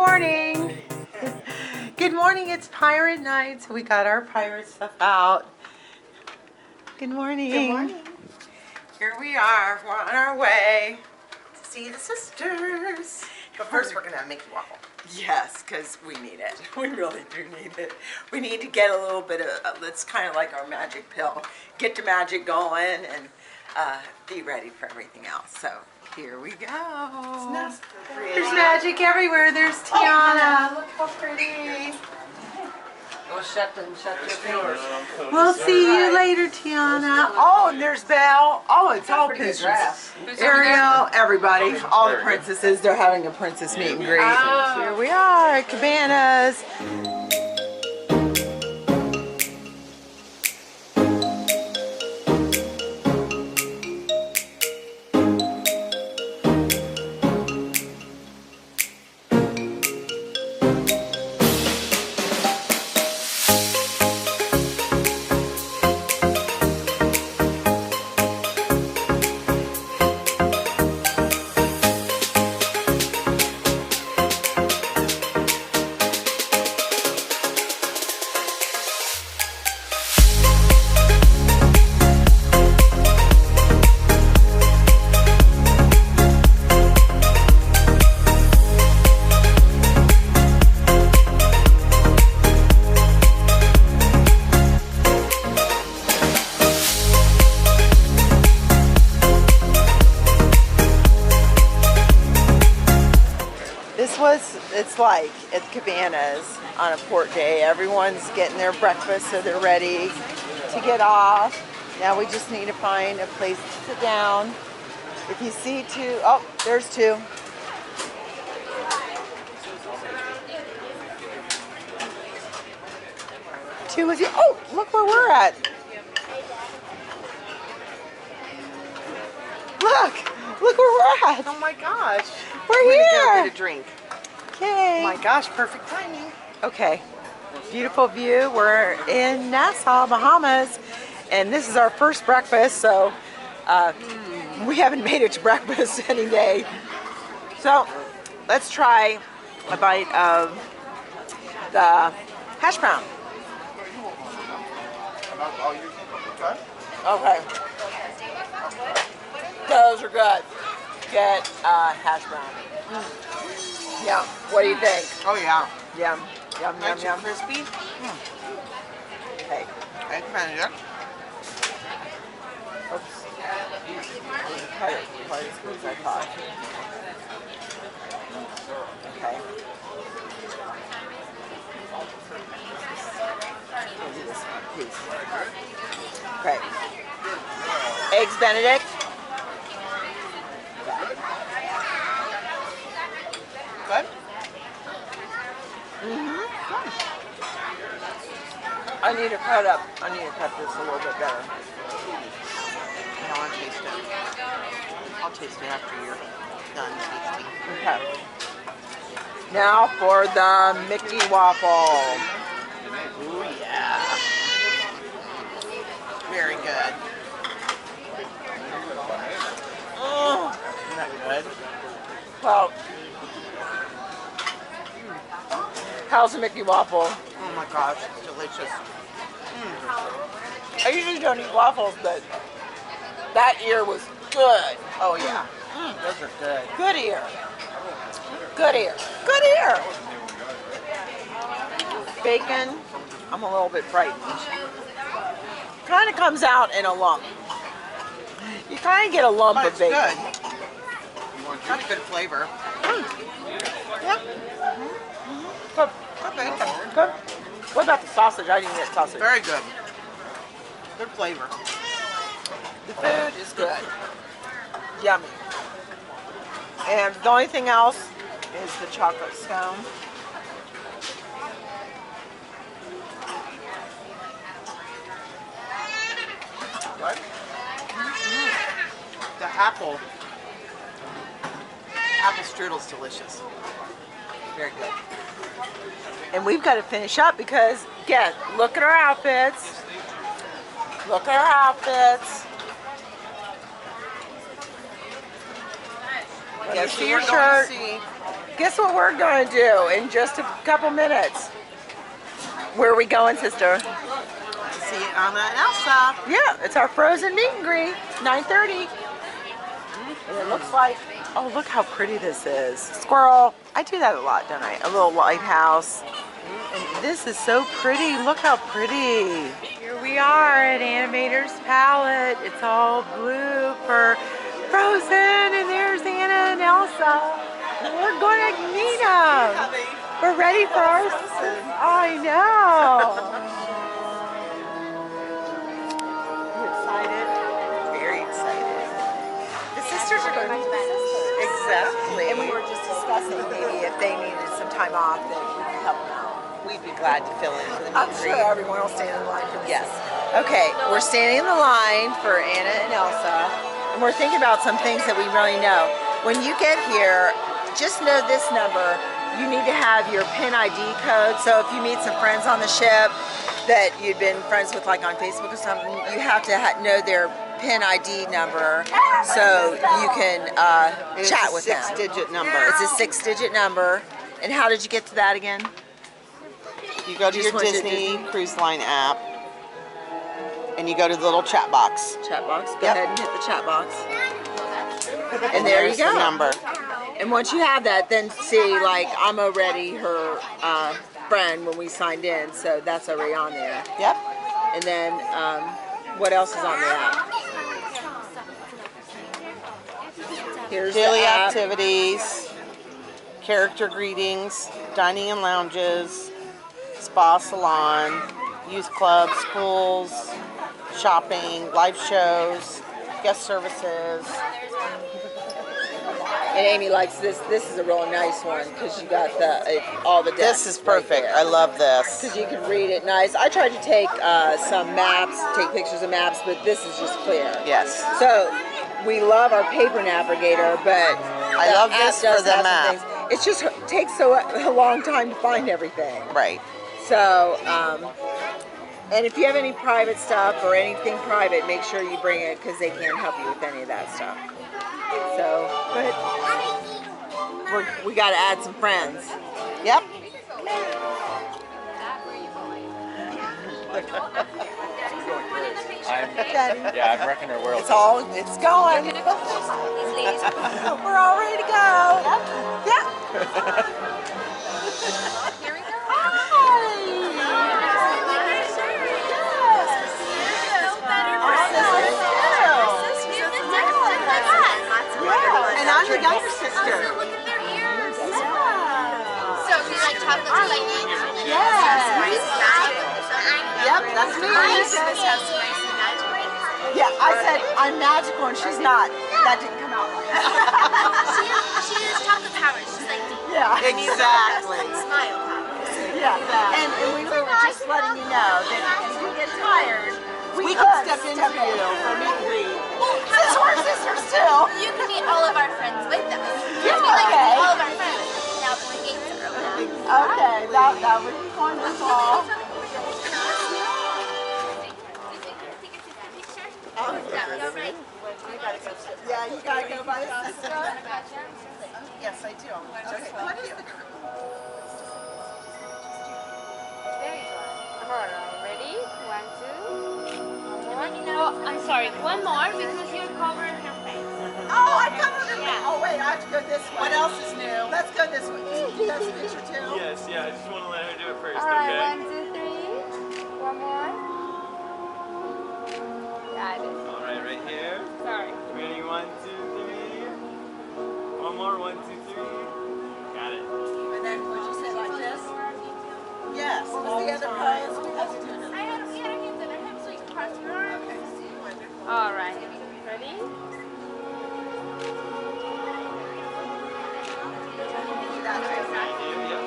morning. Good morning. It's pirate night, so we got our pirate stuff out. Good morning. Good morning. Here we are. We're on our way to see the sisters. But first we're going to have Mickey Waffle. Yes, because we need it. We really do need it. We need to get a little bit of, it's kind of like our magic pill. Get your magic going and be ready for everything else. So here we go. There's magic everywhere. There's Tiana. Look how pretty. Oh, shut your fingers. We'll see you later, Tiana. Oh, and there's Belle. Oh, it's all pictures. Ariel, everybody, all the princesses. They're having a princess meet and greet. Here we are at Cabanas. It's like at Cabanas on a port day. Everyone's getting their breakfast, so they're ready to get off. Now we just need to find a place to sit down. If you see two, oh, there's two. Two of you. Oh, look where we're at. Look where we're at. Oh my gosh. We're here. here. Go get a drink. Okay. Oh my gosh, perfect timing. Okay. Beautiful view. We're in Nassau, Bahamas, and this is our first breakfast, so we haven't made it to breakfast any day. So let's try a bite of the hash brown. Okay. Those are good. Get hash brown. Yeah. What do you think? Oh yeah. Yum. Yum, yum, yum. Crispy. Okay. Egg Benedict. Oops. Cut it quite as good as I thought. Okay. We'll do this piece. Okay. Eggs Benedict. Good? I need to cut this a little bit better. I want to taste it. I'll taste it after you're done tasting. Okay. Now for the Mickey Waffle. Ooh yeah. Very good. Oh, Isn't that good? well, how's the Mickey Waffle? Oh my gosh, it's delicious. I usually don't eat waffles, but that ear was good. Oh yeah. Those are good. Good ear. Good ear. Good ear. Bacon, I'm a little bit frightened. Kind of comes out in a lump. You kind of get a lump But of it's bacon. good. Got a good flavor. Yep. Good. Good bacon. Good. What about the sausage? I didn't get sausage. Very good. Good flavor. The food is good. Yummy. And the only thing else is the chocolate scone. What? The apple strudel's delicious. Very good. And we've got to finish up because, again, look at our outfits. Look at our outfits. Let me Guess see who your we're going shirt. to see? Guess what we're going to do in just a couple minutes? Where are we going, sister? See Anna and Elsa. Yeah, it's our frozen meet and greet, 9:30. And it looks like, oh, look how pretty this is. Squirrel. I do that a lot, don't I? A little lighthouse. And this is so pretty. Look how pretty. Here we are at Animator's Palette. It's all blue for Frozen, and there's Anna and Elsa. We're going to meet them. We're ready for our... I know. You excited? Very excited. The sisters are going to be exactly. And we were just discussing maybe if they needed some time off, that we could help them out. We'd be glad to fill in for the meet I'm and sure greet. everyone will stand in line for this. Yes. Okay, we're standing in the line for Anna and Elsa, and we're thinking about some things that we really know. When you get here, just know this number. You need to have your PIN ID code. So if you meet some friends on the ship that you've been friends with, like on Facebook or something, you have to know their PIN ID number so you can chat with them. It's a 6-digit number. It's a 6-digit number. And how did you get to that again? You go to your Disney Cruise Line app, and you go to the little chat box. Chat box. Go ahead and hit the chat box. And there you there's go. the number. And once you have that, then see, like, I'm already her friend when we signed in, so that's already on there. Yep. And then, what else is on the app? Here's Daily the app. activities, character greetings, dining and lounges, spa salon, youth clubs, schools, shopping, live shows, guest services. And Amy likes this. This is a real nice one because you got the all the decks. This is perfect. Right I love this. because you can read it nice. I tried to take some maps, take pictures of maps, but this is just clear. Yes. So we love our paper navigator, but I love this for the map. It just takes a long time to find everything. Right. So, and if you have any private stuff or anything private, make sure you bring it because they can't help you with any of that stuff. So, but we got to add some friends. Yep. I'm wrecking her world. It's going. We're all ready to go. Yep. Here we go. And I'm the younger sister. Look at their ears. So do you like chocolate or lightning? Yes. Yep, that's me. Yeah, I said I'm magical and she's not. That didn't come out right. She has chocolate powers. She's like me. Yeah. Exactly. Smile powers. Yeah. And we were just letting you know that if you get tired, We can step in for you for meet and greet. Since we're sisters too. You can meet all of our friends with us. You Yeah, can meet okay. all of our friends. Now the gates are open. Okay, that would be wonderful. Yeah, you gotta go by the sister. Yes, I do. Okay, what is the Ready? 1, 2. Oh, I'm sorry. One more because you're covering her face. Oh, I covered it. Yeah. Oh, wait, I have to go this way. What else is new? Let's go this way. That's a picture too. Yes, I just want to let her do it first, All right, okay? 1, 2, 3. One more. Got it. All right, right here. Sorry. Ready? 1, 2, 3. One more. 1, 2, 3. Got it. And then would you say like this? Yes. What was the other pose? We have to do it. I had our hands on our hips so you can cross your arms. All right. Ready? Right here, yep.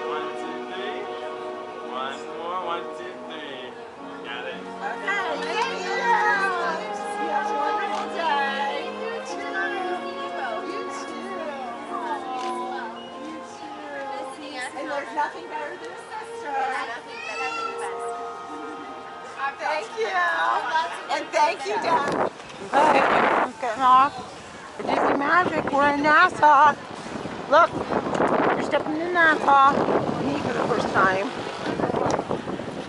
1, 2, 3. One more. 1, 2, 3. Got it. Okay, thank you. You have a wonderful day. You too. You too. And there's nothing better than a sister. Thank you. And thank you, Dad. Okay, I'm getting off. For Disney Magic, we're in Nassau. Look, You're stepping in Nassau. Me for the first time.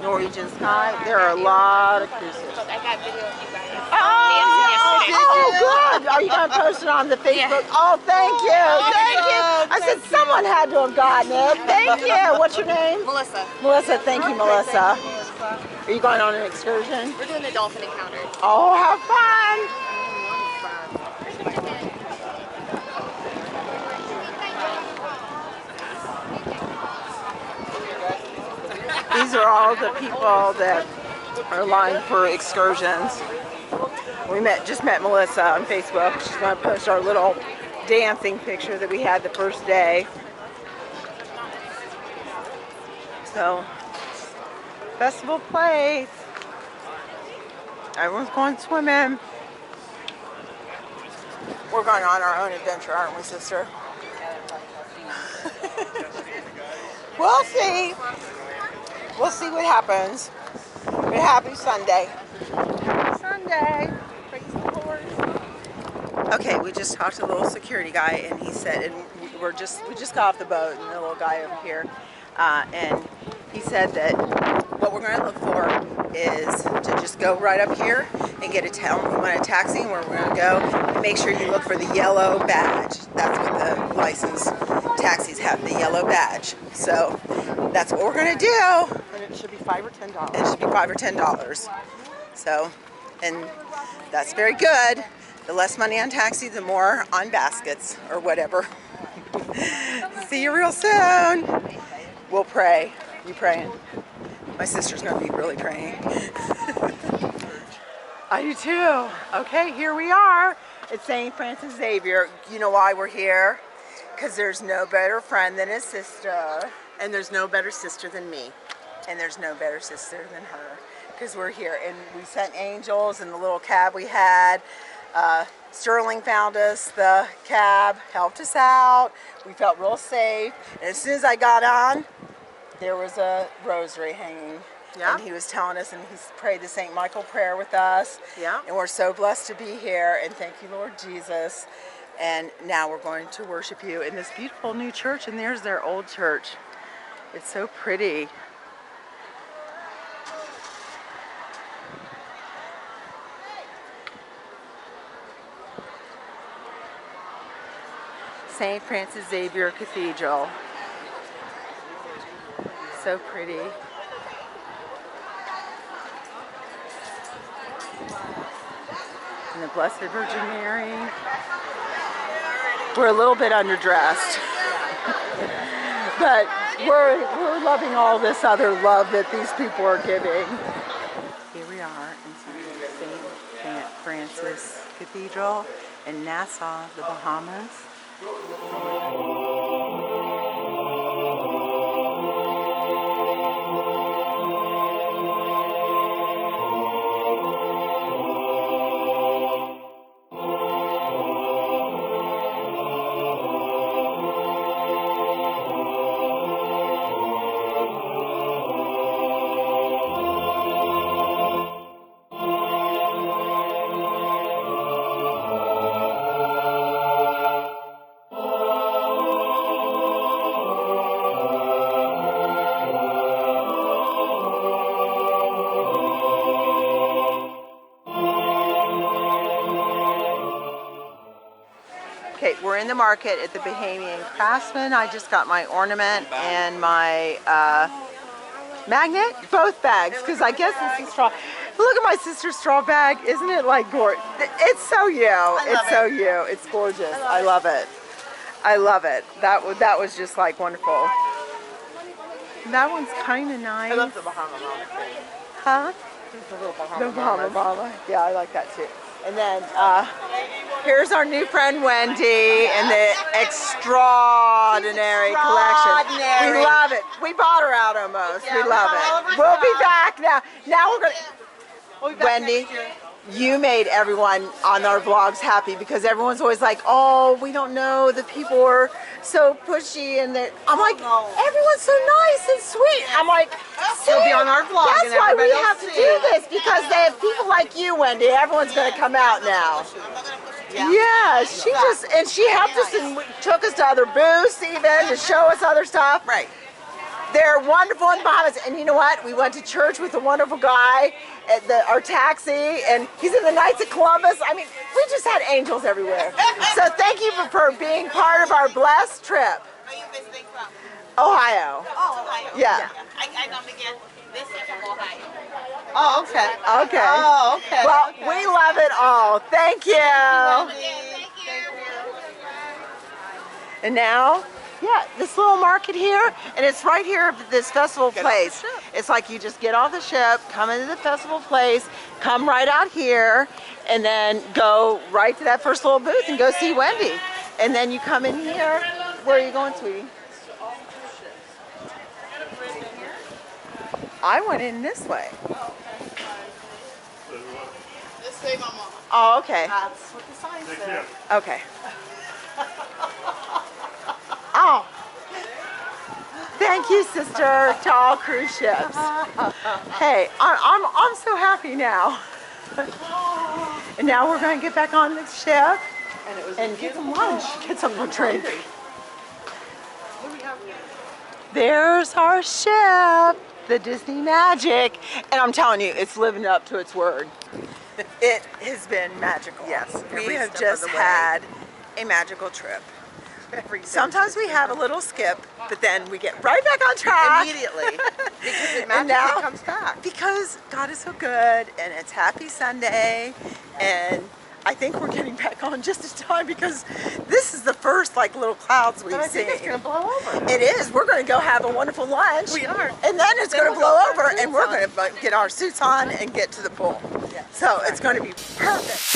Norwegian sky. There are a lot of cruises. I got video of you guys. Oh, good. Are you going to post it on the Facebook? Yeah. Oh, thank you. Thank you. I said someone had to have gotten it. Thank you. What's your name? Melissa. Melissa. Thank you, Melissa. Are you going on an excursion? We're doing the dolphin encounter. Oh, have fun. These are all the people that are lined for excursions. We just met Melissa on Facebook. She's going to post our little dancing picture that we had the first day. So, festival place. Everyone's going swimming. We're going on our own adventure, aren't we, sister? We'll see. We'll see what happens. But happy Sunday. Happy Sunday. Praise the Lord. Okay, we just talked to the little security guy, and he said, and we just got off the boat, and the little guy over here, and he said that what we're going to look for is to just go right up here and get a tell we want a taxi, and where we're going to go, and make sure you look for the yellow badge. That's what the licensed taxis have, the yellow badge. So that's what we're going to do. And it should be $5 or $10. It should be $5 or $10. So, and that's very good. The less money on taxi, the more on baskets or whatever. See you real soon. We'll pray. You praying? My sister's going to be really praying. I do too. Okay, here we are at St. Francis Xavier. You know why we're here? Because there's no better friend than his sister. And there's no better sister than me. And there's no better sister than her. Because we're here. And we sent angels in the little cab we had. Sterling found us the cab, helped us out. We felt real safe. And as soon as I got on, there was a rosary hanging. Yeah. And he was telling us, and he prayed the St. Michael prayer with us. Yeah. And we're so blessed to be here. And thank you, Lord Jesus. And now we're going to worship you in this beautiful new church. And there's their old church. It's so pretty. St. Francis Xavier Cathedral. So pretty. And the Blessed Virgin Mary. We're a little bit underdressed. But we're loving all this other love that these people are giving. Here we are in St. Francis Cathedral in Nassau, the Bahamas. Okay, we're in the market at the Bahamian Craftsman. I just got my ornament and my magnet, both bags, because I guess this is straw. Look at my sister's straw bag. Isn't it like gorgeous? It's so you. It's so you. It's gorgeous. I love it. I love it. That was just like wonderful. That one's kind of nice. I love the Bahama Mama. Huh? The little Bahama The Bahama Mama. Yeah, I like that too. And then here's our new friend Wendy and the extraordinary collection. We love it. We bought her out almost. Yeah, we love it. We'll be back now. Now we're gonna. Wendy, you made everyone on our vlogs happy because everyone's always like, "Oh, we don't know. The people are so pushy," and I'm like, "Everyone's so nice and sweet." I'm like, You'll be on our vlog. That's why we have to do this, because they have people like you, Wendy. Everyone's going to come out now. Yeah, she just, and she helped us and took us to other booths even to show us other stuff. Right. They're wonderful in Bahamas, and you know what? We went to church with a wonderful guy at our taxi, and he's in the Knights of Columbus. I mean, we just had angels everywhere. So thank you for being part of our blessed trip. Where are you visiting from? Ohio. Oh, Ohio. Yeah. I normally get this from Ohio. Oh, okay. Okay. Oh, okay. Well, we love it all. Thank you. Thank you. And now, yeah, this little market here, and it's right here at this festival place. It's like you just get off the ship, come into the festival place, come right out here, and then go right to that first little booth and go see Wendy. And then you come in here. Where are you going, sweetie? I went in this way. This way, Mama. Oh, okay. That's what the sign says. Okay. Oh. Thank you, sister, to all cruise ships. Hey, I'm so happy now. And now we're going to get back on the ship and get some lunch, get something to drink. There's our ship, the Disney Magic, and I'm telling you, it's living up to its word. It has been magical. Yes, We every have step of just the way. had a magical trip. Sometimes we have a little skip, but then we get right back on track. Immediately. Because it And now- magically comes back. Because God is so good, and it's Happy Sunday, and I think we're getting back on just in time because this is the first like little clouds we've But I seen. think it's going to blow over. It is. We're going to go have a wonderful lunch. We are. And then it's Then going to we'll blow go put our over, and suits we're on. going to get our suits on and get to the pool. Yeah, So it's going to be perfect.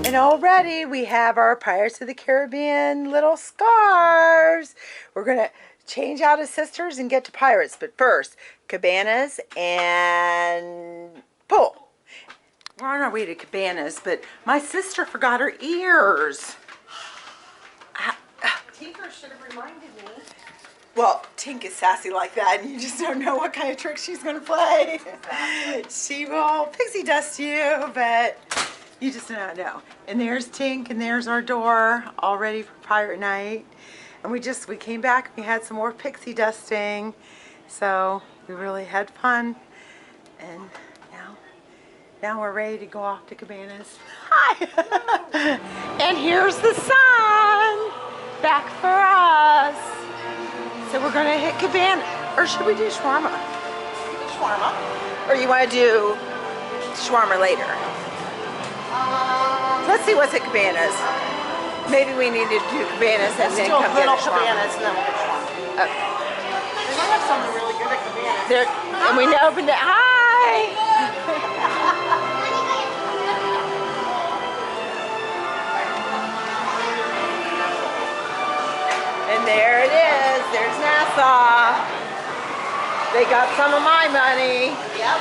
And already we have our Pirates of the Caribbean little scarves. We're going to change out as sisters and get to Pirates. But first, Cabanas and pool. We're on our way to Cabanas, but my sister forgot her ears. Tinker should have reminded me. Well, Tink is sassy like that, and you just don't know what kind of trick she's going to play. She will pixie dust you, but you just do not know. And there's Tink, and there's our door, all ready for Pirate Night. And we came back, we had some more pixie dusting, so we really had fun. And now we're ready to go off to Cabanas. Hi! And here's the sun back for us. So we're gonna hit Cabana, or should we do shawarma? Shawarma. Or you wanna do shawarma later? Let's see what's at Cabanas. Maybe we need to do Cabanas and then Still come get little a shawarma. Cabanas and then we'll get shawarma. Okay. They might have something really good at Cabanas. There, and we opened it. Hi! And there it is. There's Nassau. They got some of my money. Yep.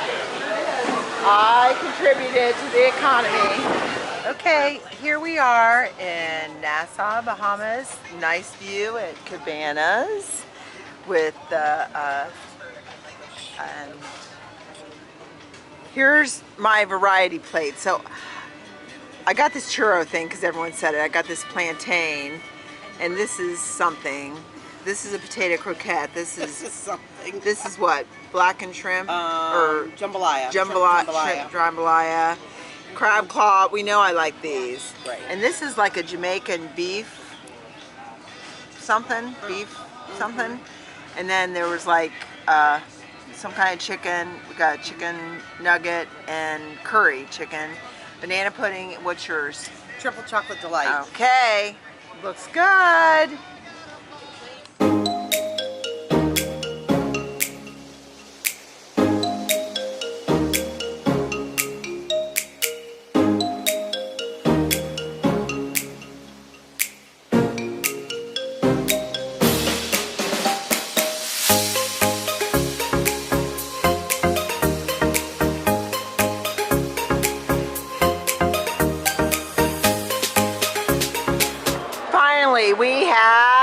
I contributed to the economy. Okay, here we are in Nassau, Bahamas. Nice view at Cabanas with the here's my variety plate. So I got this churro thing because everyone said it. I got this plantain, and this is something. This is a potato croquette. This is something. This is what? Blackened shrimp or Jambalaya. shrimp jambalaya. Crab claw. We know I like these. Right. And this is like a Jamaican beef something. And then there was like some kind of chicken. We got chicken nugget and curry chicken. Banana pudding. What's yours? Triple chocolate delight. Okay. Looks good. Finally, we have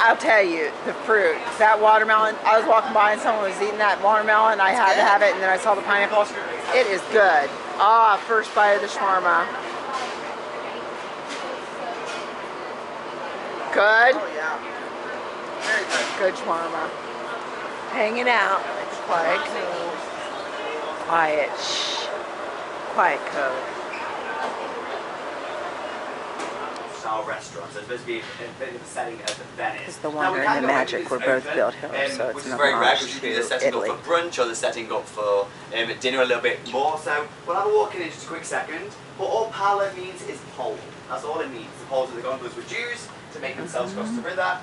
I'll tell you, the fruit, that watermelon, I was walking by and someone was eating that watermelon. I had to have it, and then I saw the pineapple. It is good. Ah, first bite of the shawarma. Good? Oh, yeah. Very good. Good shawarma. Hanging out. Quiet code. Quiet. Shh. Quiet code. Style restaurants. It's supposed to be a bit of a setting of Venice. Because the Wonder and the Magic were both built here, so which it's is an very rare homage because you do the to setting Italy. up for brunch or the setting up for dinner a little bit more. So we'll have a walk in just a quick second. But all Paolo means is pole. That's all it means. The poles of the gondolas were used to make themselves cross the river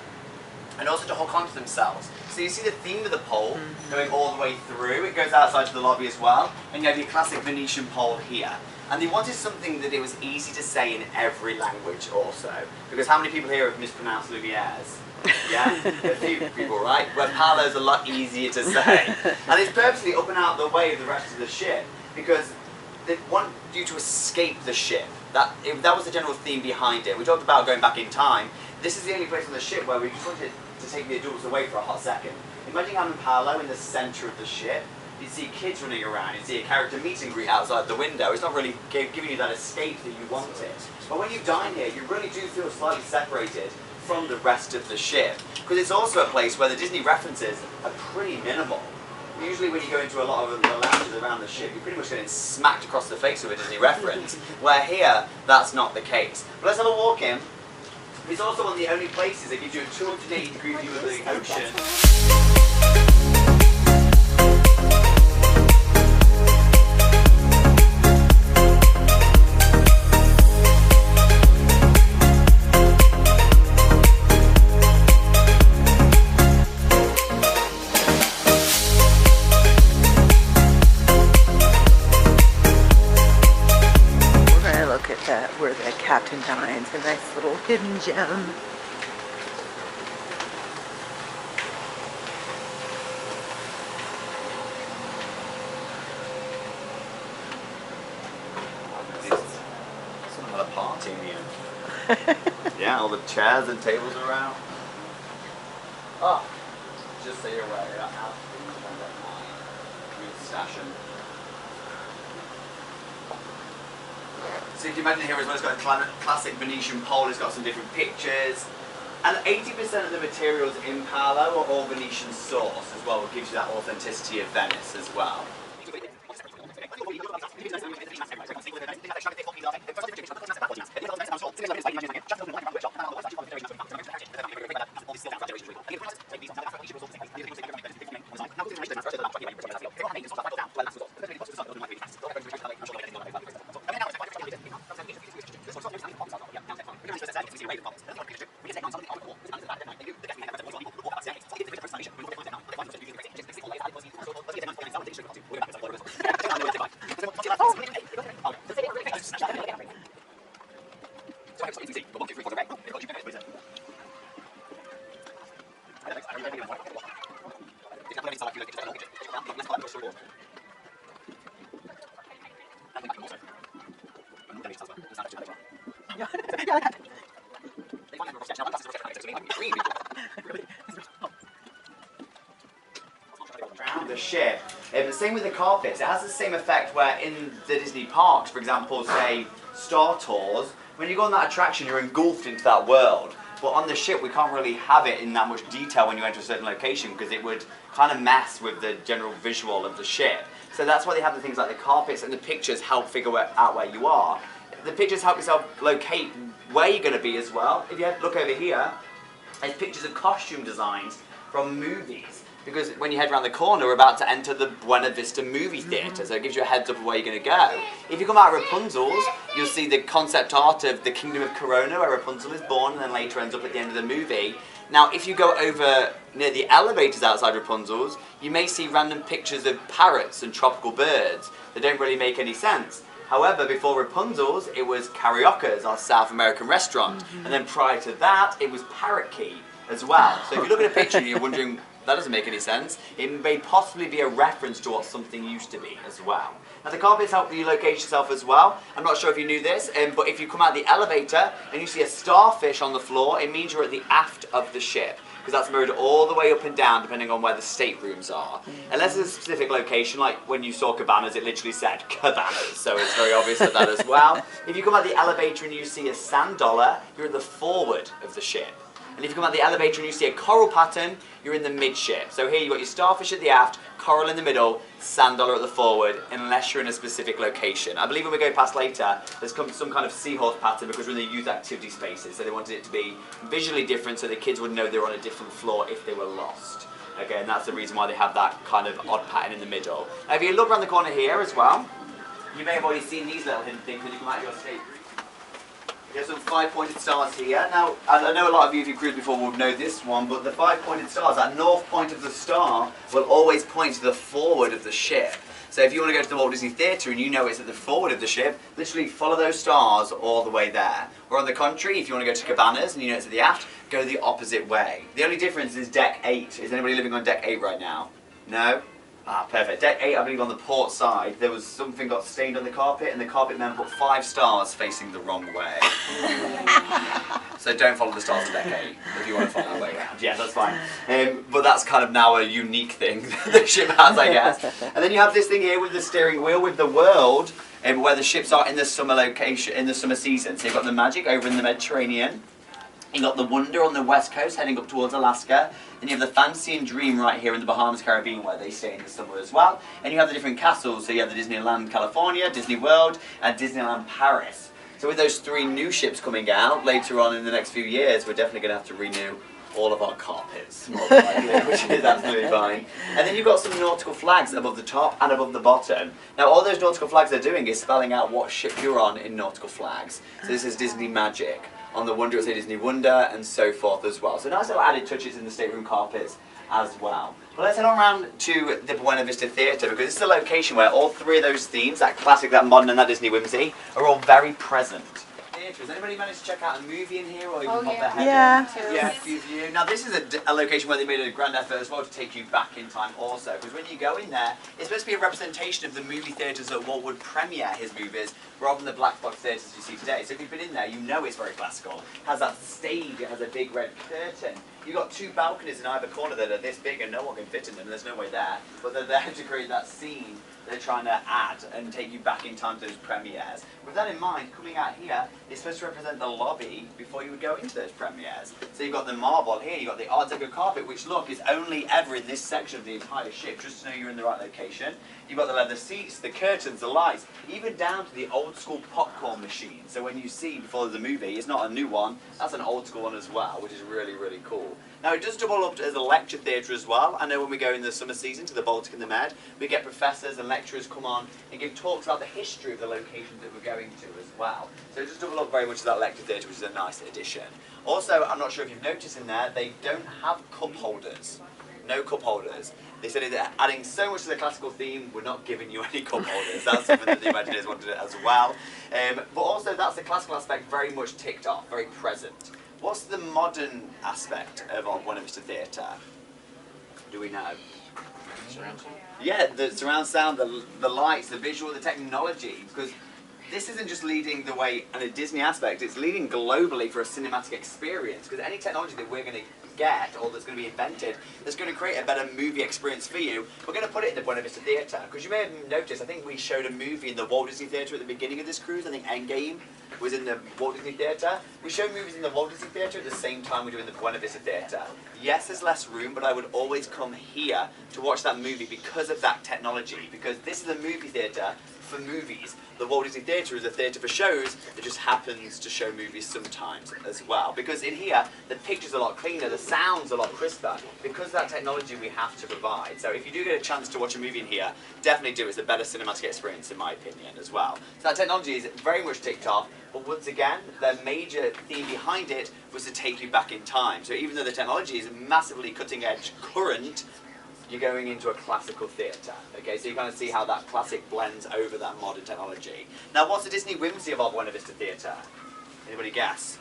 and also to hold on to themselves. So you see the theme of the pole going all the way through. It goes outside to the lobby as well. And you have your classic Venetian pole here. And they wanted something that it was easy to say in every language also. Because how many people here have mispronounced Lumiere's? Yeah? A few people, right? Where Paolo's a lot easier to say. And it's purposely up and out of the way of the rest of the ship. Because they want you to escape the ship. That was the general theme behind it. We talked about going back in time. This is the only place on the ship where we just wanted to take the adults away for a hot second. Imagine having Paolo in the centre of the ship. You see kids running around, you see a character meet and greet outside the window. It's not really giving you that escape that you wanted. But when you dine here, you really do feel slightly separated from the rest of the ship. Because it's also a place where the Disney references are pretty minimal. Usually when you go into a lot of the lounges around the ship, you're pretty much getting smacked across the face with a Disney reference. Where here, that's not the case. But let's have a walk in. It's also one of the only places that gives you a 280-degree view of the ocean. Where the captain dines, a nice little hidden gem. Some kind of party in here. Yeah, all the chairs and tables around. Oh, just so you're aware, you're out station. So you can imagine here as well, it's got a classic Venetian pole, it's got some different pictures. And 80% of the materials in Paolo are all Venetian source as well, which gives you that authenticity of Venice as well. Around the ship. The same with the carpets. It has the same effect where in the Disney parks, for example, say Star Tours, when you go on that attraction, you're engulfed into that world. But on the ship, we can't really have it in that much detail when you enter a certain location because it would kind of mess with the general visual of the ship. So that's why they have the things like the carpets and the pictures help figure out where you are. The pictures help yourself locate where you're going to be as well. If you look over here, there's pictures of costume designs from movies. Because when you head around the corner, we're about to enter the Buena Vista movie theatre, so it gives you a heads up of where you're going to go. If you come out of Rapunzel's, you'll see the concept art of the Kingdom of Corona, where Rapunzel is born and then later ends up at the end of the movie. Now, if you go over near the elevators outside Rapunzel's, you may see random pictures of parrots and tropical birds that don't really make any sense. However, before Rapunzel's, it was Cariocas, our South American restaurant. And then prior to that, it was Parrot Key as well. So if you look at a picture and you're wondering That doesn't make any sense. It may possibly be a reference to what something used to be as well. Now the carpets help you locate yourself as well. I'm not sure if you knew this, but if you come out the elevator and you see a starfish on the floor, it means you're at the aft of the ship, because that's mirrored all the way up and down depending on where the staterooms are. Unless it's a specific location, like when you saw Cabanas, it literally said Cabanas, so it's very obvious that as well. If you come out the elevator and you see a sand dollar, you're at the forward of the ship. And if you come out the elevator and you see a coral pattern, you're in the midship. So here you've got your starfish at the aft, coral in the middle, sand dollar at the forward, unless you're in a specific location. I believe when we go past later, there's some kind of seahorse pattern because we're in the youth activity spaces, so they wanted it to be visually different so the kids would know they were on a different floor if they were lost. Okay, and that's the reason why they have that kind of odd pattern in the middle. Now if you look around the corner here as well, you may have already seen these little hidden things when you come out of your state. There's some 5-pointed stars here. Now, I know a lot of you, if you've cruised before, will know this one, but the 5-pointed stars, that north point of the star, will always point to the forward of the ship. So if you want to go to the Walt Disney Theatre and you know it's at the forward of the ship, literally follow those stars all the way there. Or on the contrary, if you want to go to Cabanas and you know it's at the aft, go the opposite way. The only difference is deck 8. Is anybody living on deck 8 right now? No? Ah, perfect. Deck 8, I believe on the port side, there was something got stained on the carpet and the carpet man put 5 stars facing the wrong way. So don't follow the stars on deck 8 if you want to follow that way around. Yeah, that's fine. But that's kind of now a unique thing the ship has, I guess. And then you have this thing here with the steering wheel with the world, where the ships are in the summer location, in the summer season. So you've got the Magic over in the Mediterranean. You've got the Wonder on the west coast heading up towards Alaska. Then you have the Fantasy and Dream right here in the Bahamas, Caribbean, where they stay in the summer as well. And you have the different castles. So you have the Disneyland California, Disney World, and Disneyland Paris. So with those 3 new ships coming out later on in the next few years, we're definitely going to have to renew all of our carpets, more than likely, which is absolutely fine. And then you've got some nautical flags above the top and above the bottom. Now all those nautical flags they're doing is spelling out what ship you're on in nautical flags. So this is Disney Magic. On the Wonder, it'll say Disney Wonder, and so forth as well. So nice little added touches in the stateroom carpets as well. Well, let's head on around to the Buena Vista Theatre, because this is a location where all 3 of those themes, that classic, that modern, and that Disney whimsy, are all very present. Has anybody managed to check out a movie in here, or even pop their head in? Yeah, a few of you. Now this is a location where they made a grand effort as well to take you back in time also, because when you go in there, it's supposed to be a representation of the movie theatres that Walt would premiere his movies, rather than the black box theatres you see today. So if you've been in there, you know it's very classical. It has that stage, it has a big red curtain. You've got 2 balconies in either corner that are this big and no one can fit in them, there's no way there. But they're there to create that scene they're trying to add and take you back in time to those premieres. With that in mind, coming out here, it's supposed to represent the lobby before you would go into those premieres. So you've got the marble here, you've got the Art Deco carpet, which look, is only ever in this section of the entire ship, just to know you're in the right location. You've got the leather seats, the curtains, the lights, even down to the old school popcorn machine. So when you see before the movie, it's not a new one, that's an old school one as well, which is really, really cool. Now it does double up as a lecture theatre as well. I know when we go in the summer season to the Baltic and the Med, we get professors and lecturers come on and give talks about the history of the locations that we're going to as well. So it does double up very much as that lecture theatre, which is a nice addition. Also, I'm not sure if you've noticed in there, they don't have cup holders. No cup holders. They said they're adding so much to the classical theme, we're not giving you any cup holders. That's something that the Imagineers wanted as well. But also that's the classical aspect very much ticked off, very present. What's the modern aspect of our Buena Vista Theatre? Do we know? Surround sound? Yeah, the surround sound, the lights, the visual, the technology, because this isn't just leading the way in a Disney aspect, it's leading globally for a cinematic experience, because any technology that we're going to get, or that's going to be invented, that's going to create a better movie experience for you, we're going to put it in the Buena Vista Theatre. Because you may have noticed, I think we showed a movie in the Walt Disney Theatre at the beginning of this cruise. I think Endgame was in the Walt Disney Theatre. We show movies in the Walt Disney Theatre at the same time we do in the Buena Vista Theatre. Yes, there's less room, but I would always come here to watch that movie because of that technology, because this is a movie theatre for movies. The Walt Disney Theatre is a theatre for shows that just happens to show movies sometimes as well. Because in here, the picture's a lot cleaner, the sound's a lot crisper, because of that technology we have to provide. So if you do get a chance to watch a movie in here, definitely do. It's a better cinematic experience in my opinion as well. So that technology is very much ticked off, but once again, the major theme behind it was to take you back in time. So even though the technology is massively cutting edge current, you're going into a classical theatre. Okay, so you kind of see how that classic blends over that modern technology. Now, what's the Disney whimsy of our Buena Vista Theatre? Anybody guess?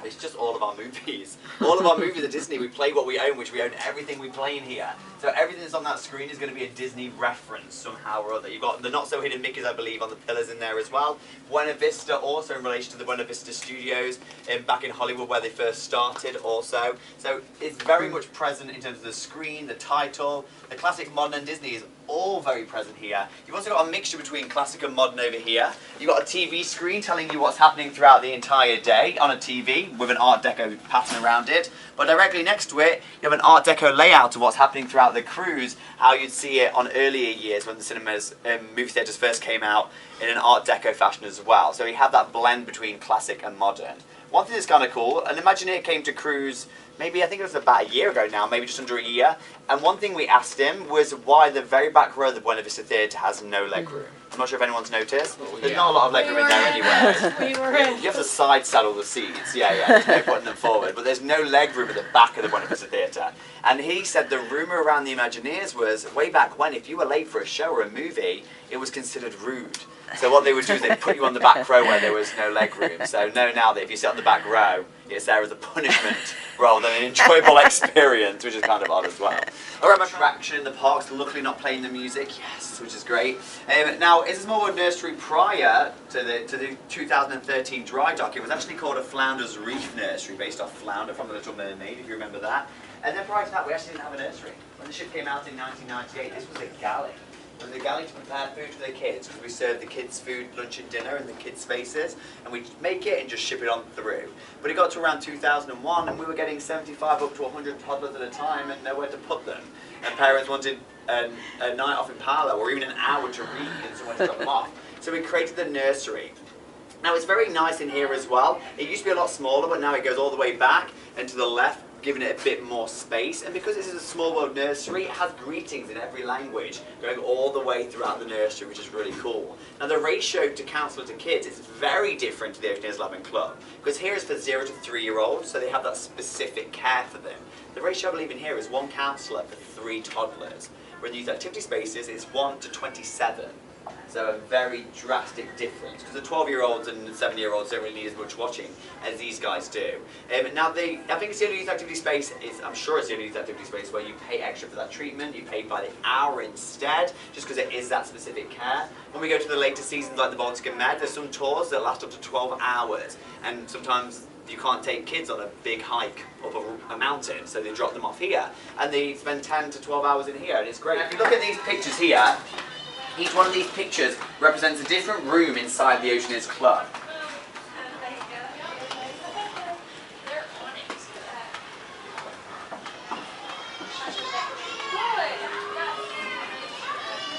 It's just all of our movies. All of our movies are Disney. We play what we own, which we own everything we play in here. So everything that's on that screen is going to be a Disney reference somehow or other. You've got the Not So Hidden Mickeys, I believe, on the pillars in there as well. Buena Vista, also in relation to the Buena Vista Studios back in Hollywood where they first started also. So it's very much present in terms of the screen, the title, the classic, modern and Disney is all very present here. You've also got a mixture between classic and modern over here. You've got a TV screen telling you what's happening throughout the entire day on a TV with an Art Deco pattern around it. But directly next to it, you have an Art Deco layout of what's happening throughout the cruise, how you'd see it on earlier years when the cinemas, movie theatres first came out in an Art Deco fashion as well. So you have that blend between classic and modern. One thing that's kind of cool, and Imagineer came to cruise maybe, I think it was about a year ago now, maybe just under a year, and one thing we asked him was why the very back row of the Buena Vista Theatre has no leg room. I'm not sure if anyone's noticed. There's not a lot of leg room in there anyway. You have to side saddle the seats, there's no putting them forward, but there's no leg room at the back of the Buena Vista Theatre. And he said the rumour around the Imagineers was, way back when, if you were late for a show or a movie, it was considered rude. So what they would do is they'd put you on the back row where there was no leg room. So know now that if you sit on the back row, it's there as a punishment rather than an enjoyable experience, which is kind of odd as well. Alright, my attraction in the parks, luckily not playing the music, yes, which is great. Now, it's a small nursery prior to the 2013 dry dock. It was actually called a Flounder's Reef Nursery, based off Flounder from The Little Mermaid, if you remember that. And then prior to that, we actually didn't have a nursery. When the ship came out in 1998, this was a galley. It was a galley to prepare food for the kids, because we served the kids food, lunch and dinner in the kids' spaces, and we'd make it and just ship it on through. But it got to around 2001, and we were getting 75 up to 100 toddlers at a time and nowhere to put them. And parents wanted a night off in Palo, or even an hour to read and someone to drop them off. So we created the nursery. Now it's very nice in here as well. It used to be a lot smaller, but now it goes all the way back and to the left, giving it a bit more space. And because this is a small world nursery, it has greetings in every language going all the way throughout the nursery, which is really cool. Now the ratio to counsellor to kids is very different to the Oceania's Lab and Club, because here is for 0 to 3-year-olds, so they have that specific care for them. The ratio I believe in here is 1 counsellor for 3 toddlers. Where in the youth activity spaces, it's 1 to 27. So a very drastic difference, because the 12-year-olds and 7-year-olds don't really need as much watching as these guys do. Now, I think it's the only youth activity space, I'm sure it's the only youth activity space where you pay extra for that treatment, you pay by the hour instead, just because it is that specific care. When we go to the later seasons like the Baltic and Med, there's some tours that last up to 12 hours, and sometimes you can't take kids on a big hike up a mountain, so they drop them off here, and they spend 10 to 12 hours in here, and it's great. Now, if you look at these pictures here, each one of these pictures represents a different room inside the Oceania's Club.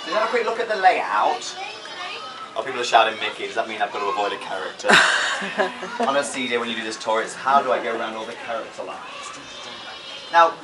So have a quick look at the layout. Oh, people are shouting Mickey. Does that mean I've got to avoid a character? On a CD, when you do this tour, it's how do I go around all the character lines? Now,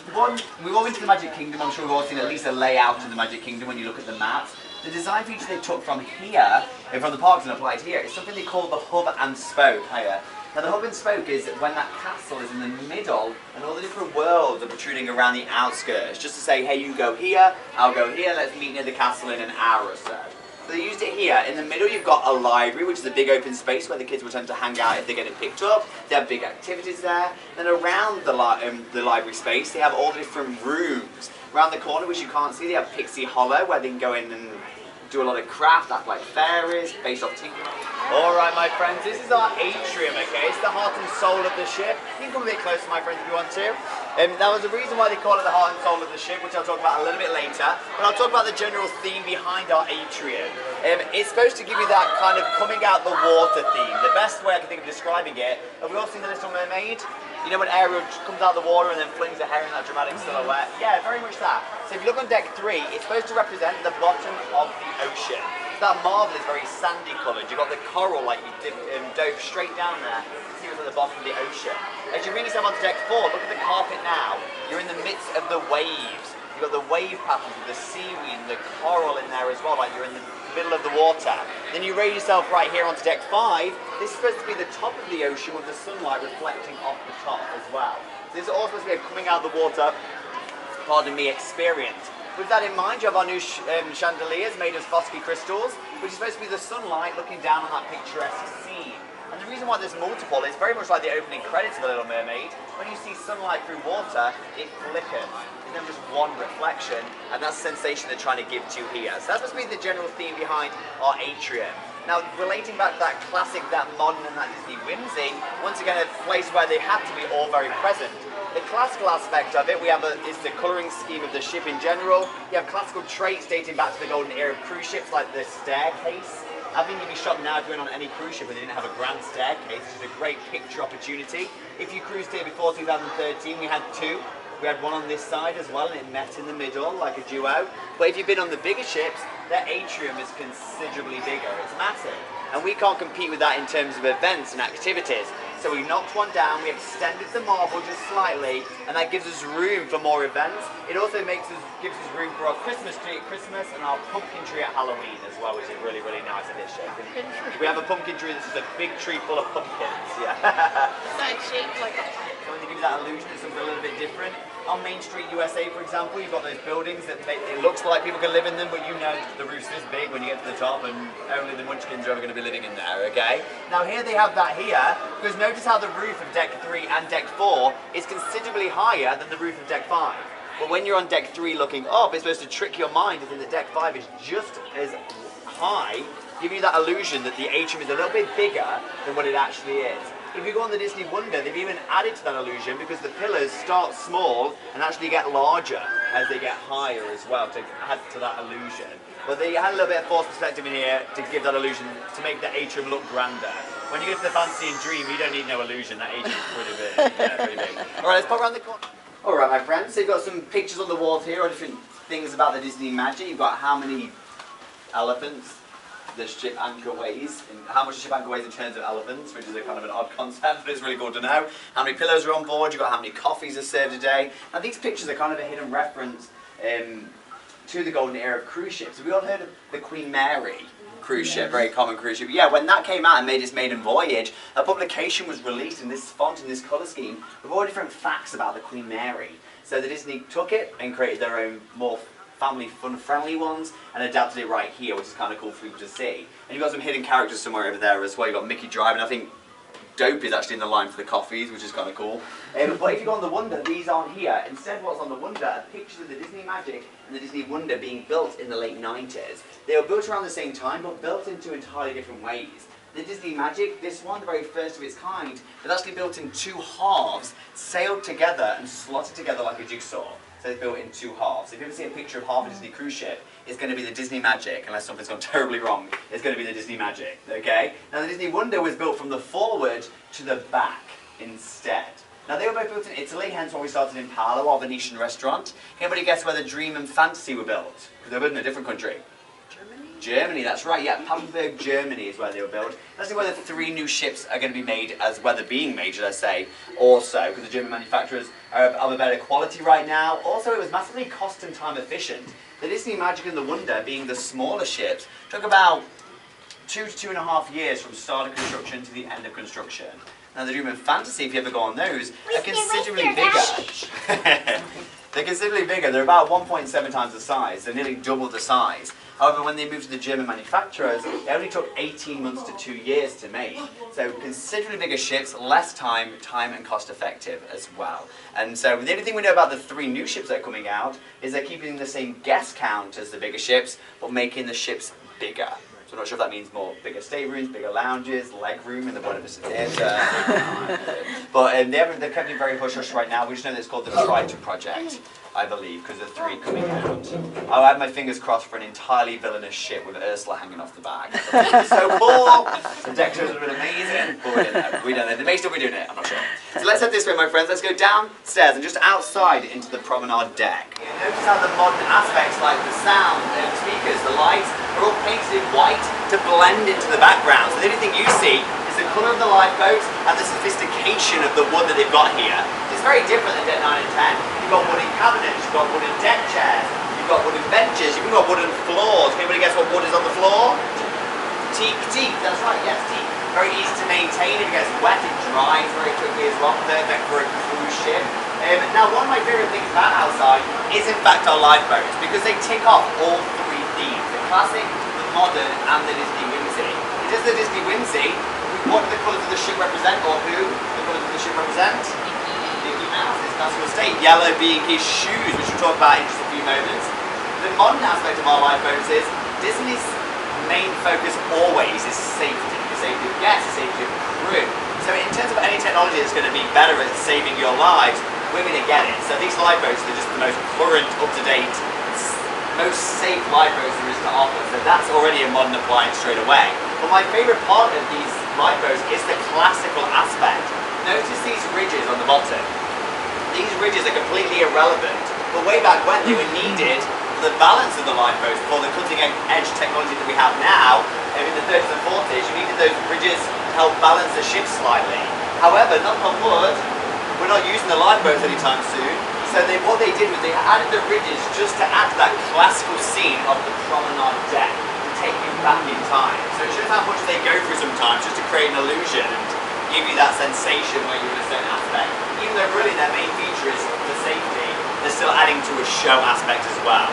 we've all been to the Magic Kingdom. I'm sure we've all seen at least a layout in the Magic Kingdom when you look at the maps. The design feature they took from here, and from the parks and applied here, is something they call the hub and spoke. Now the hub and spoke is when that castle is in the middle and all the different worlds are protruding around the outskirts, just to say, hey, you go here, I'll go here, let's meet near the castle in an hour or so. So they used it here. In the middle you've got a library, which is a big open space where the kids will tend to hang out if they're getting picked up. They have big activities there. Then around the library space they have all the different rooms. Around the corner, which you can't see, they have Pixie Hollow, where they can go in and do a lot of craft, act like fairies, based off tinkering. Alright my friends, this is our atrium, okay? It's the heart and soul of the ship. You can come a bit closer my friends if you want to. That was the reason why they call it the heart and soul of the ship, which I'll talk about a little bit later. But I'll talk about the general theme behind our atrium. It's supposed to give you that kind of coming out the water theme. The best way I can think of describing it, have we all seen The Little Mermaid? You know when Ariel comes out of the water and then flings her hair in that dramatic silhouette? Yeah, very much that. So if you look on deck 3, it's supposed to represent the bottom of the ocean. That marble is very sandy coloured. You've got the coral like you dove straight down there to see what's at the bottom of the ocean. As you bring yourself onto deck 4, look at the carpet now. You're in the midst of the waves. You've got the wave patterns with the seaweed and the coral in there as well, like you're in the middle of the water. Then you raise yourself right here onto deck 5. This is supposed to be the top of the ocean with the sunlight reflecting off the top as well. So this is all supposed to be a coming out of the water, pardon me, experience. With that in mind, you have our new chandeliers made of Swarovski crystals, which is supposed to be the sunlight looking down on that picturesque scene. And the reason why there's multiple is very much like the opening credits of The Little Mermaid. When you see sunlight through water, it flickers. There's never just one reflection, and that's the sensation they're trying to give to you here. So that's supposed to be the general theme behind our atrium. Now, relating back to that classic, that modern, and that Disney whimsy, once again, a place where they have to be all very present. The classical aspect of it, is the colouring scheme of the ship in general. You have classical traits dating back to the golden era of cruise ships, like the staircase. I think you'd be shocked now if you went on any cruise ship and they didn't have a grand staircase, which is a great picture opportunity. If you cruised here before 2013, we had two. We had one on this side as well, and it met in the middle like a duo. But if you've been on the bigger ships, their atrium is considerably bigger. It's massive. And we can't compete with that in terms of events and activities. So we knocked one down, we extended the marble just slightly, and that gives us room for more events. It also gives us room for our Christmas tree at Christmas and our pumpkin tree at Halloween as well, which is really, really nice addition. We have a pumpkin tree that's just a big tree full of pumpkins, yeah. It's like shaped like a So to give you that illusion of something a little bit different. On Main Street, USA, for example, you've got those buildings that it looks like people can live in them, but you know the roof's this big when you get to the top, and only the munchkins are ever going to be living in there, okay? Now here they have that here, because notice how the roof of Deck 3 and Deck 4 is considerably higher than the roof of Deck 5. But when you're on Deck 3 looking up, it's supposed to trick your mind as in the Deck 5 is just as high, giving you that illusion that the atrium is a little bit bigger than what it actually is. If you go on the Disney Wonder, they've even added to that illusion because the pillars start small and actually get larger as they get higher as well to add to that illusion. But they had a little bit of forced perspective in here to give that illusion, to make the atrium look grander. When you go to the Fantasy and Dream, you don't need no illusion, that atrium's pretty big. Yeah, pretty big. Alright, let's pop around the corner. Alright my friends, so you've got some pictures on the walls here of different things about the Disney magic. You've got how many elephants the ship anchor weighs, and how much the ship anchor weighs in terms of elephants, which is a kind of an odd concept, but it's really cool to know. How many pillows are on board, you've got how many coffees are served a day. Now these pictures are kind of a hidden reference to the golden era of cruise ships. Have we all heard of the Queen Mary cruise ship, very common cruise ship? Yeah, when that came out and made its maiden voyage, a publication was released in this font, in this colour scheme, with all different facts about the Queen Mary. So the Disney took it and created their own more family fun-friendly ones and adapted it right here, which is kind of cool for people to see. And you've got some hidden characters somewhere over there as well. You've got Mickey driving. I think Dope is actually in the line for the coffees, which is kind of cool. But if you go on the Wonder, these aren't here. Instead, what's on the Wonder are pictures of the Disney Magic and the Disney Wonder being built in the late 90s. They were built around the same time, but built into entirely different ways. The Disney Magic, this one, the very first of its kind, was actually built in two halves, sailed together and slotted together like a jigsaw. So it's built in two halves. If you ever see a picture of half a Disney cruise ship, it's going to be the Disney Magic, unless something's gone terribly wrong. It's going to be the Disney Magic, okay? Now the Disney Wonder was built from the forward to the back instead. Now they were both built in Italy, hence why we started in Paolo, our Venetian restaurant. Can anybody guess where the Dream and Fantasy were built? Because they were built in a different country. Germany, that's right, yeah, Papenburg, Germany is where they were built. That's where the three new ships are going to be made, where they're being made, should I say, also, because the German manufacturers are of a better quality right now. Also, it was massively cost and time efficient. The Disney Magic and the Wonder, being the smaller ships, took about 2 to 2.5 years from start of construction to the end of construction. Now the Dream and Fantasy, if you ever go on those, are considerably bigger. They're considerably bigger, they're about 1.7 times the size, they're nearly double the size. However, when they moved to the German manufacturers, it only took 18 months to 2 years to make. So considerably bigger ships, less time and cost effective as well. And so the only thing we know about the three new ships that are coming out is they're keeping the same guest count as the bigger ships, but making the ships bigger. So I'm not sure if that means bigger staterooms, bigger lounges, leg room in the Buenos Aires. But they're kept it very hush-hush right now. We just know that it's called the Triton Project, I believe, because the three coming out. I had my fingers crossed for an entirely villainous ship with Ursula hanging off the back. So cool! The deck shows would have been amazing, but we don't know. They may still be doing it, I'm not sure. So let's head this way, my friends. Let's go downstairs and just outside into the promenade deck. Notice how the modern aspects like the sound, the speakers, the lights, are all painted in white to blend into the background. So the only thing you see is the colour of the lifeboats and the sophistication of the wood that they've got here. It's very different than Deck 9 and 10. You've got wooden cabinets, you've got wooden deck chairs, you've got wooden benches, you've even got wooden floors. Can anybody guess what wood is on the floor? Teak, that's right, yes, teak. Very easy to maintain. If it gets wet, it dries very quickly as well. Perfect for a cruise ship. Now, one of my favourite things about outside is in fact our lifeboats, because they tick off all three themes: the classic, the modern, and the Disney whimsy. It is the Disney whimsy. We What do the colours of the ship represent, or who the colours of the ship represent? Mickey Mouse, his classical state. Yellow being his shoes, which we'll talk about in just a few moments. The modern aspect of our lifeboats is Disney's main focus always is safety. The safety of guests, the safety of crew. So in terms of any technology that's going to be better at saving your lives, we're going to get it. So these lifeboats are just the most current, up-to-date, most safe lifeboats there is to offer. So that's already a modern appliance straight away. But my favourite part of these lifeboats is the classical aspect. Notice these ridges on the bottom. These ridges are completely irrelevant, but way back when they were needed for the balance of the lifeboats, for the cutting-edge technology that we have now, in the 30s and 40s, you needed those ridges to help balance the ship slightly. However, knock on wood, we're not using the lifeboats anytime soon, so what they did was they added the ridges just to add to that classical scene of the promenade deck, to take you back in time. So it shows how much they go through sometimes just to create an illusion and give you that sensation where you're in a certain aspect. Even though really their main feature is the safety, they're still adding to a show aspect as well.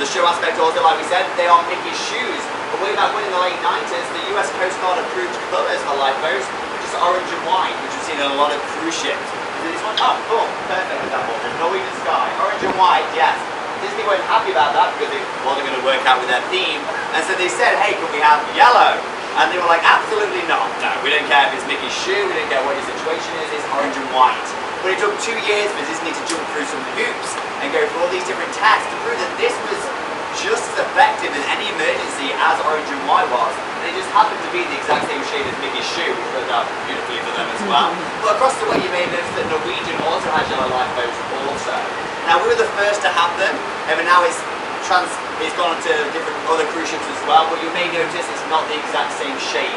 The show aspect also, like we said, they are Mickey's shoes. But way back when in the late 90s, the US Coast Guard approved colours for lifeboats, which is orange and white, which we've seen in a lot of cruise ships. Is this one? Oh, cool, perfect example. Norwegian sky, orange and white, yes. Disney weren't happy about that because it wasn't going to work out with their theme, and so they said, hey, can we have yellow? And they were like, absolutely not. No, we don't care if it's Mickey's shoe, we don't care what your situation is, it's orange and white. But it took 2 years for Disney to jump through some hoops and go through all these different tasks to prove that this was just as effective in any emergency as orange and white was. And it just happened to be the exact same shade as Mickey's shoe, which worked out beautifully for them as well. But across the way you may notice that Norwegian also has yellow lifeboats also. Now we were the first to have them, but now it's gone on to different other cruise ships as well, but you may notice it's not the exact same shade.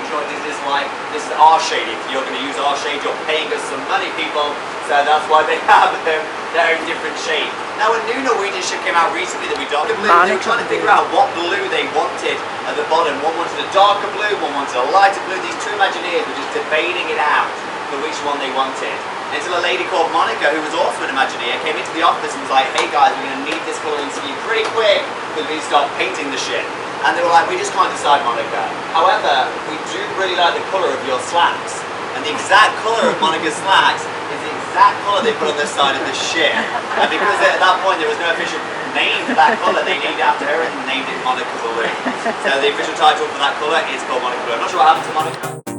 You know what this is like? This is our shade. If you're going to use our shade, you're paying us some money, people. So that's why they have their own different shade. Now a new Norwegian ship came out recently that we darker blue. They were trying to figure out what blue they wanted at the bottom. One wanted a darker blue, one wanted a lighter blue. These two Imagineers were just debating it out for which one they wanted. Until a lady called Monica, who was also an Imagineer, came into the office and was like, hey guys, we're going to need this colouring scheme pretty quick because we need to start painting the ship. And they were like, we just can't decide, Monica. However, we do really like the colour of your slacks. And the exact colour of Monica's slacks is the exact colour they put on the side of the ship. And because at that point there was no official name for that colour, they named it after her and named it Monica Blue. So the official title for that colour is called Monica Blue. I'm not sure what happened to Monica.